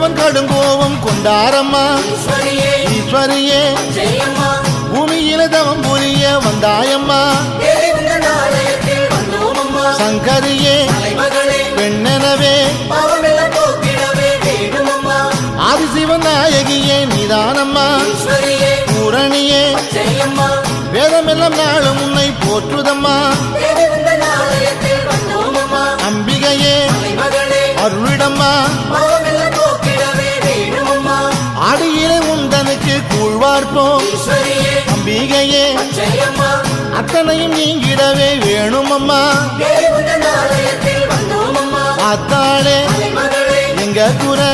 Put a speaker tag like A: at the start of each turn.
A: கதிரவன் கடுங்கோபம் கொண்டாரம்மா ஈஸ்வரியே பூமியில தவம் புரிய வந்தாயம்மா சங்கரியே பெண்ணெனவே ஆதிசிவன் நாயகியே நிதானம்மா பூரணியே வேதமெல்லாம் நாளும் உன்னை போற்றுதம்மா அம்பிகையே அருளிடம்மா ஆடியிலே உந்தனுக்கு கூழ்வார்ப்போம் அம்பிகையே அத்தனையும் நீங்கிடவே வேணுமம்மா அத்தாளே எங்க குறை